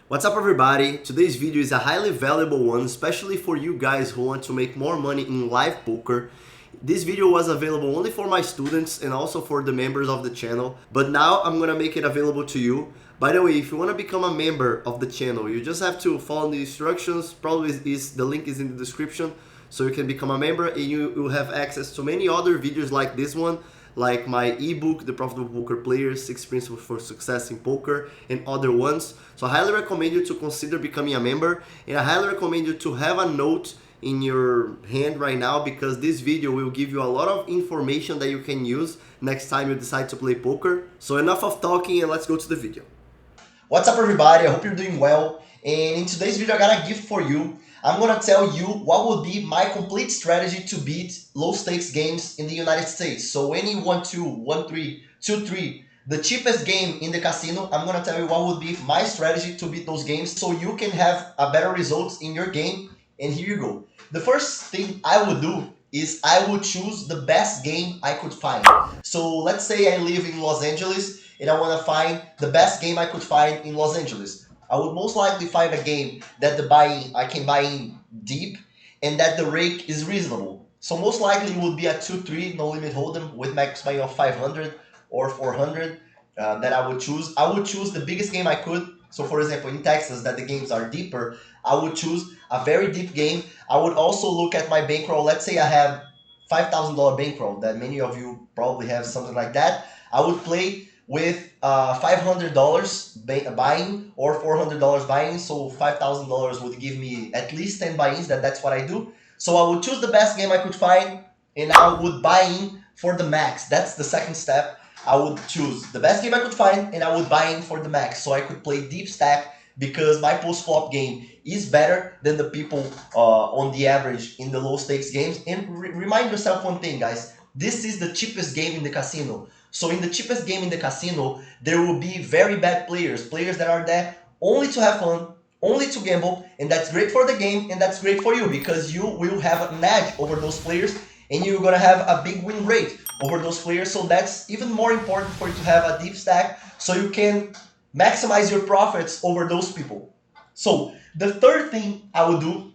What's up everybody? Today's video is a highly valuable one, especially for you guys who want to make more money in live poker. This video was available only for my students and also for the members of the channel, but now I'm gonna make it available to you. By the way, if you want to become a member of the channel, you just have to follow the instructions. Probably the link is in the description, so you can become a member and you will have access to many other videos like this one, like my ebook, The Profitable Poker Players, 6 Principles for Success in Poker, and other ones. So I highly recommend you to consider becoming a member, and I highly recommend you to have a note in your hand right now, because this video will give you a lot of information that you can use next time you decide to play poker. So enough of talking and let's go to the video. What's up everybody, I hope you're doing well, and in today's video I got a gift for you. I'm gonna tell you what would be my complete strategy to beat low stakes games in the United States. So any 1-2, 1-3, 2-3, the cheapest game in the casino, I'm gonna tell you what would be my strategy to beat those games so you can have a better results in your game. And here you go. The first thing I would do is I would choose the best game I could find. So let's say I live in Los Angeles and I want to find the best game I could find in Los Angeles. I would most likely find a game that I can buy in deep and that the rake is reasonable. So most likely it would be a 2-3 no limit hold'em with max buy of 500 or 400 that I would choose. I would choose the biggest game I could. So for example, in Texas that the games are deeper, I would choose a very deep game. I would also look at my bankroll. Let's say I have $5,000 bankroll that many of you probably have something like that. I would play with $500 buying or $400 buying. So $5,000 would give me at least 10 buy-ins. That's what I do. So I would choose the best game I could find and I would buy in for the max. That's the second step. I would choose the best game I could find and I would buy in for the max so I could play deep stack, because my post-flop game is better than the people on the average in the low stakes games. And remind yourself one thing, guys. This is the cheapest game in the casino. So in the cheapest game in the casino, there will be very bad players that are there only to have fun, only to gamble, and that's great for the game and that's great for you because you will have an edge over those players and you're gonna have a big win rate over those players. So that's even more important for you to have a deep stack so you can maximize your profits over those people. So the third thing I would do,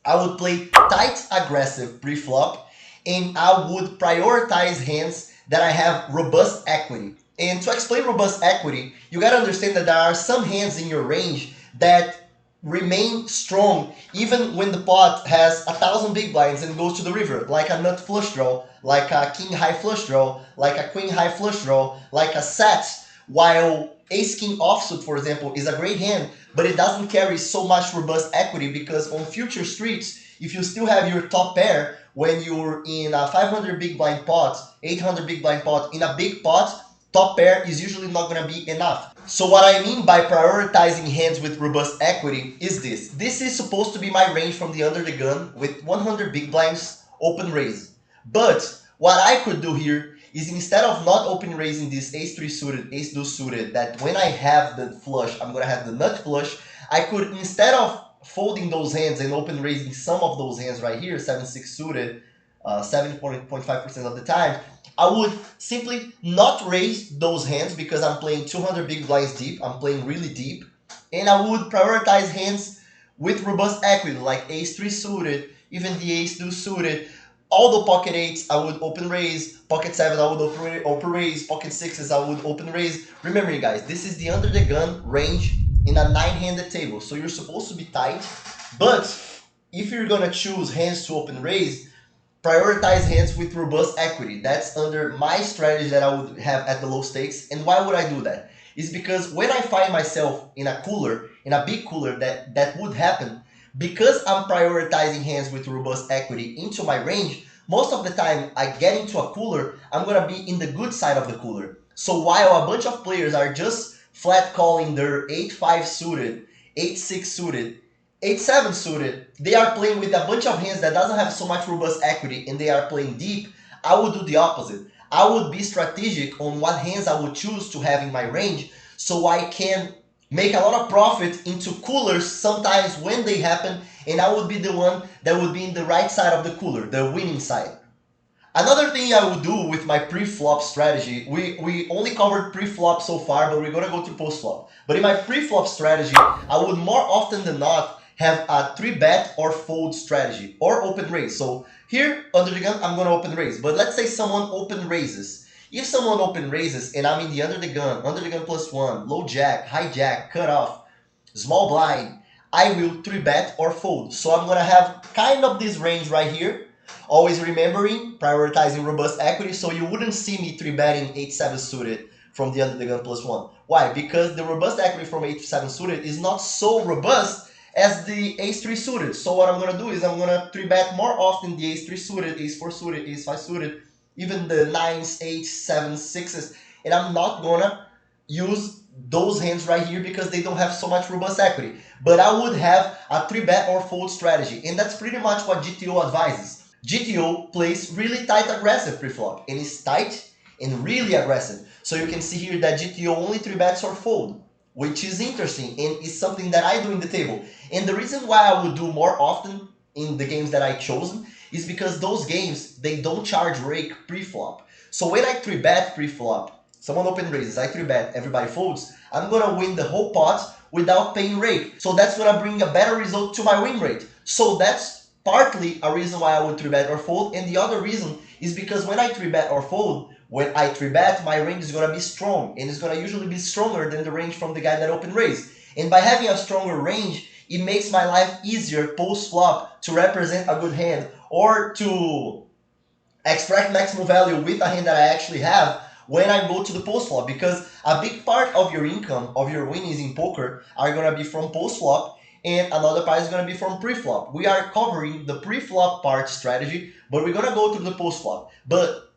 I would play tight aggressive pre-flop and I would prioritize hands that I have robust equity. And to explain robust equity, you gotta understand that there are some hands in your range that remain strong even when the pot has 1,000 big blinds and goes to the river, like a nut flush draw, like a king high flush draw, like a queen high flush draw, like a set, while ace king offsuit, for example, is a great hand, but it doesn't carry so much robust equity because on future streets, if you still have your top pair when you're in a 500 big blind pot, 800 big blind pot, in a big pot, top pair is usually not going to be enough. So what I mean by prioritizing hands with robust equity is this. This is supposed to be my range from the under the gun with 100 big blinds open raise. But what I could do here is, instead of not open raising this ace-3 suited, ace-2 suited, that when I have the flush, I'm going to have the nut flush, I could, instead of folding those hands and open raising some of those hands right here, 7-6 suited, 70.5% of the time, I would simply not raise those hands because I'm playing 200 big blinds deep, I'm playing really deep, and I would prioritize hands with robust equity, like ace-3 suited, even the ace-2 suited. All the pocket 8s I would open raise, pocket 7 I would open raise, pocket 6s I would open raise. Remember, you guys, this is the under the gun range in a 9-handed table, so you're supposed to be tight. But if you're gonna choose hands to open raise, prioritize hands with robust equity. That's under my strategy that I would have at the low stakes. And why would I do that? Is because when I find myself in a cooler, in a big cooler, that would happen, because I'm prioritizing hands with robust equity into my range, most of the time I get into a cooler, I'm going to be in the good side of the cooler. So while a bunch of players are just flat calling their 8-5 suited, 8-6 suited, 8-7 suited, they are playing with a bunch of hands that doesn't have so much robust equity and they are playing deep, I would do the opposite. I would be strategic on what hands I would choose to have in my range so I can make a lot of profit into coolers sometimes when they happen, and I would be the one that would be in the right side of the cooler, the winning side. Another thing I would do with my pre-flop strategy, we only covered pre-flop so far, but we're gonna go to post-flop. But in my pre-flop strategy, I would more often than not have a 3-bet or fold strategy or open raise. So here under the gun, I'm gonna open raise. But let's say someone open raises. If someone open raises and I'm in the under the gun +1, low jack, high jack, cutoff, small blind, I will 3-bet or fold. So I'm gonna have kind of this range right here. Always remembering, prioritizing robust equity, so you wouldn't see me 3-betting 8-7 suited from the under the gun +1. Why? Because the robust equity from 8-7 suited is not so robust as the ace-3 suited. So what I'm gonna do is I'm gonna 3-bet more often the ace-3 suited, ace-4 suited, ace-5 suited, even the 9s, 8s, 7s, 6s, and I'm not gonna use those hands right here because they don't have so much robust equity. But I would have a 3-bet or fold strategy, and that's pretty much what GTO advises. GTO plays really tight aggressive preflop, and it's tight and really aggressive. So you can see here that GTO only 3-bets or fold, which is interesting and is something that I do in the table. And the reason why I would do more often in the games that I chosen is because those games, they don't charge rake preflop. So when I 3-bet preflop, someone open raises, I 3-bet, everybody folds, I'm gonna win the whole pot without paying rake. So that's gonna bring a better result to my win rate. So that's partly a reason why I would 3-bet or fold, and the other reason is because when I 3-bet or fold, when I 3-bet, my range is gonna be strong, and it's gonna usually be stronger than the range from the guy that open raise. And by having a stronger range, it makes my life easier post-flop to represent a good hand, or to extract maximal value with a hand that I actually have when I go to the post flop, because a big part of your income, of your winnings in poker, are going to be from post flop, and another part is going to be from pre-flop. We are covering the pre-flop part strategy, but we're going to go through the post flop. But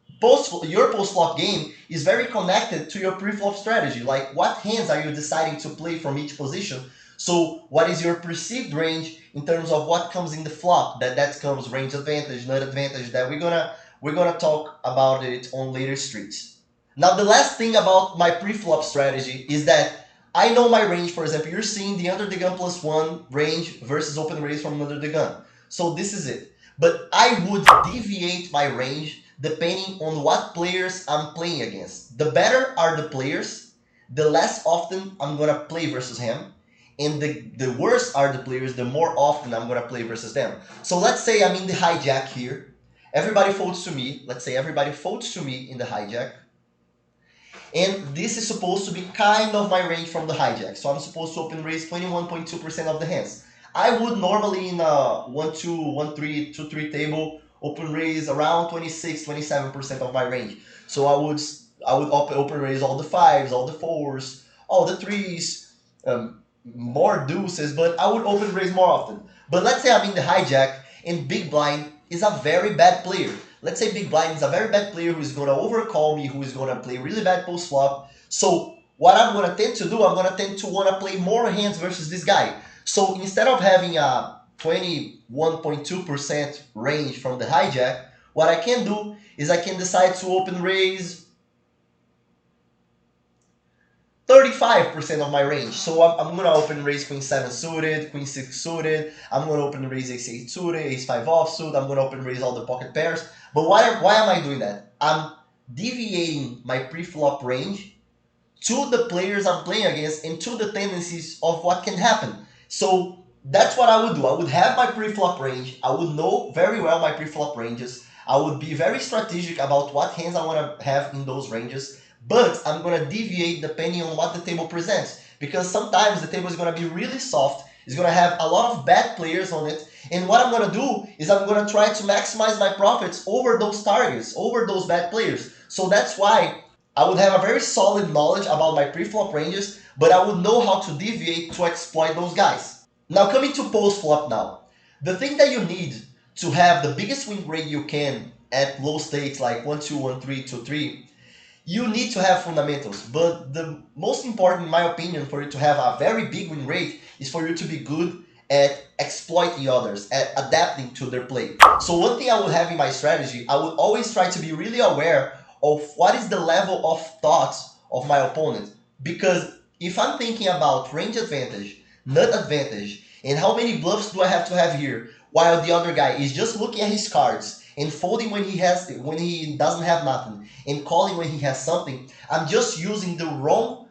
your post flop game is very connected to your pre-flop strategy. Like, what hands are you deciding to play from each position? So what is your perceived range in terms of what comes in the flop? That comes range advantage, nut advantage, that we're gonna talk about it on later streets. Now, the last thing about my pre-flop strategy is that I know my range. For example, you're seeing the under the gun +1 range versus open raise from under the gun. So this is it. But I would deviate my range depending on what players I'm playing against. The better are the players, the less often I'm gonna play versus him. And the worse are the players, the more often I'm gonna play versus them. So let's say I'm in the hijack here. Everybody folds to me. Let's say everybody folds to me in the hijack. And this is supposed to be kind of my range from the hijack. So I'm supposed to open raise 21.2% of the hands. I would normally in a 1-2, 1-3, 2-3 table open raise around 26, 27% of my range. So I would open raise all the 5s, all the 4s, all the 3s, more deuces, but I would open raise more often. But let's say I'm in the hijack and big blind is a very bad player. Let's say big blind is a very bad player who is going to overcall me, who is going to play really bad post flop. So what I'm going to tend to do, I'm going to tend to want to play more hands versus this guy. So instead of having a 21.2% range from the hijack, what I can do is I can decide to open raise 35% of my range. So I'm going to open raise queen 7 suited, queen 6 suited. I'm going to open raise ace 8 suited, ace 5 offsuit. I'm going to open raise all the pocket pairs. But why am I doing that? I'm deviating my pre-flop range to the players I'm playing against and to the tendencies of what can happen. So that's what I would do. I would have my pre-flop range. I would know very well my pre-flop ranges. I would be very strategic about what hands I want to have in those ranges. But I'm going to deviate depending on what the table presents. Because sometimes the table is going to be really soft. It's going to have a lot of bad players on it. And what I'm going to do is I'm going to try to maximize my profits over those targets, over those bad players. So that's why I would have a very solid knowledge about my pre-flop ranges, but I would know how to deviate to exploit those guys. Now coming to post-flop now. The thing that you need to have the biggest win rate you can at low stakes like 1-2, 1-3, 2-3, you need to have fundamentals. But the most important, in my opinion, for you to have a very big win rate is for you to be good at exploiting others, at adapting to their play. So one thing I would have in my strategy, I would always try to be really aware of what is the level of thought of my opponent. Because if I'm thinking about range advantage, nut advantage, and how many bluffs do I have to have here, while the other guy is just looking at his cards and folding when he doesn't have nothing, and calling when he has something, I'm just using the wrong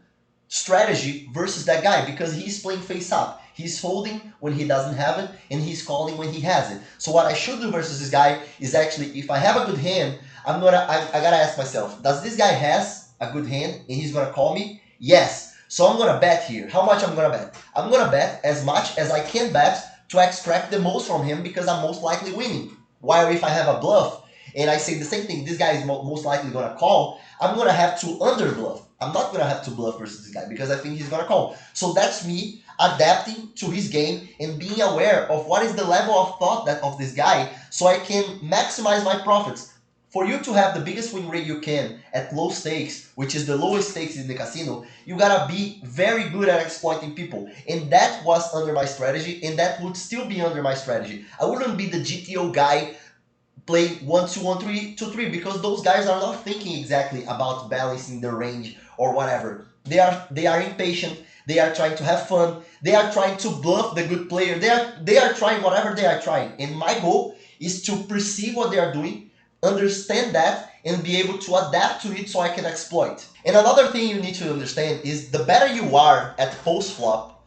strategy versus that guy because he's playing face up. He's folding when he doesn't have it, and he's calling when he has it. So what I should do versus this guy is actually, if I have a good hand, I gotta ask myself, does this guy has a good hand and he's gonna call me? Yes. So I'm gonna bet here. How much I'm gonna bet? I'm gonna bet as much as I can bet to extract the most from him because I'm most likely winning. While if I have a bluff and I say the same thing, this guy is most likely gonna call, I'm gonna have to under bluff. I'm not gonna have to bluff versus this guy because I think he's gonna call. So that's me adapting to his game and being aware of what is the level of thought of this guy so I can maximize my profits. For you to have the biggest win rate you can at low stakes, which is the lowest stakes in the casino, you gotta be very good at exploiting people. And that was under my strategy, and that would still be under my strategy. I wouldn't be the GTO guy playing 1-2, 1-3, 2-3 because those guys are not thinking exactly about balancing the range or whatever. They are impatient. They are trying to have fun. They are trying to bluff the good player. They are trying whatever they are trying. And my goal is to perceive what they are doing, understand that, and be able to adapt to it so I can exploit. And another thing you need to understand is the better you are at post-flop,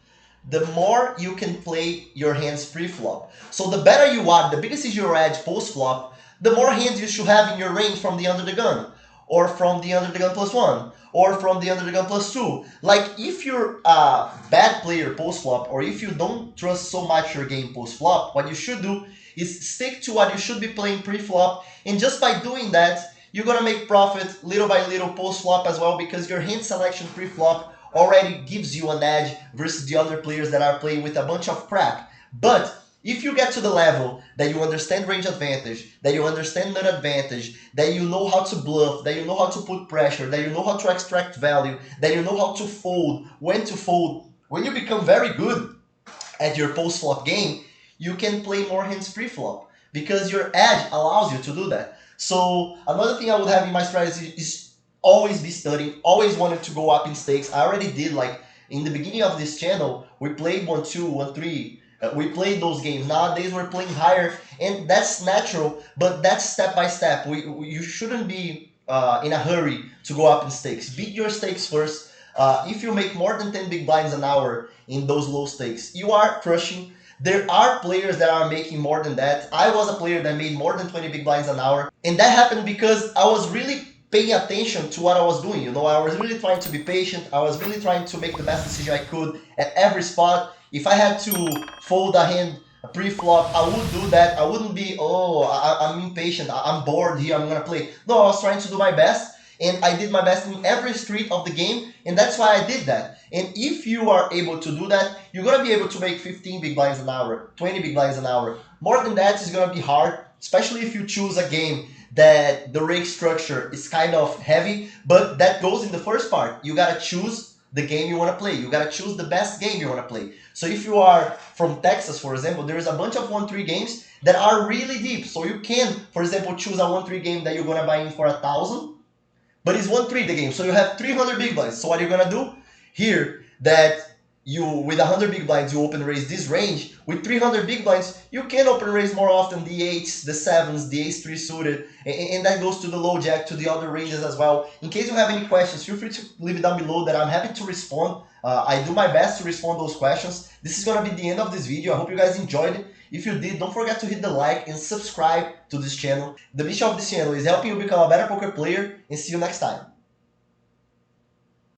the more you can play your hands pre-flop. So the better you are, the biggest is your edge post-flop, the more hands you should have in your range from the under the gun, or from the under the gun +1, or from the under the gun +2. Like if you're a bad player post-flop, or if you don't trust so much your game post-flop, what you should do is stick to what you should be playing pre-flop, and just by doing that, you're gonna make profit little by little post-flop as well because your hand selection pre-flop already gives you an edge versus the other players that are playing with a bunch of crap. But if you get to the level that you understand range advantage, that you understand nut advantage, that you know how to bluff, that you know how to put pressure, that you know how to extract value, that you know how to fold, when to fold, when you become very good at your post-flop game, you can play more hands pre-flop because your edge allows you to do that. So another thing I would have in my strategy is always be studying, always wanted to go up in stakes. I already did, like in the beginning of this channel, we played 1-2, 1-3. We played those games. Nowadays we're playing higher, and that's natural, but that's step by step. You shouldn't be in a hurry to go up in stakes. Beat your stakes first. If you make more than 10 big blinds an hour in those low stakes, you are crushing. There are players that are making more than that. I was a player that made more than 20 big blinds an hour, and that happened because I was really paying attention to what I was doing. You know, I was really trying to be patient. I was really trying to make the best decision I could at every spot. If I had to fold a hand pre-flop, I would do that. I wouldn't be, I'm impatient, I'm bored here, I'm gonna play. No, I was trying to do my best, and I did my best in every street of the game, and that's why I did that. And if you are able to do that, you're gonna be able to make 15 big blinds an hour, 20 big blinds an hour. More than that is gonna be hard, especially if you choose a game that the rake structure is kind of heavy, but that goes in the first part. You gotta choose the game you want to play. You gotta choose the best game you want to play. So if you are from Texas, for example, there is a bunch of 1-3 games that are really deep. So you can, for example, choose a 1-3 game that you're gonna buy in for 1,000, but it's 1-3 the game. So you have 300 big blinds. So what you're gonna do here, that you, with 100 big blinds, you open raise this range. With 300 big blinds, you can open raise more often the 8s, the 7s, the ace-3 suited, and that goes to the low jack, to the other ranges as well. In case you have any questions, feel free to leave it down below that I'm happy to respond. I do my best to respond those questions. This is going to be the end of this video. I hope you guys enjoyed it. If you did, don't forget to hit the like and subscribe to this channel. The mission of this channel is helping you become a better poker player, and see you next time.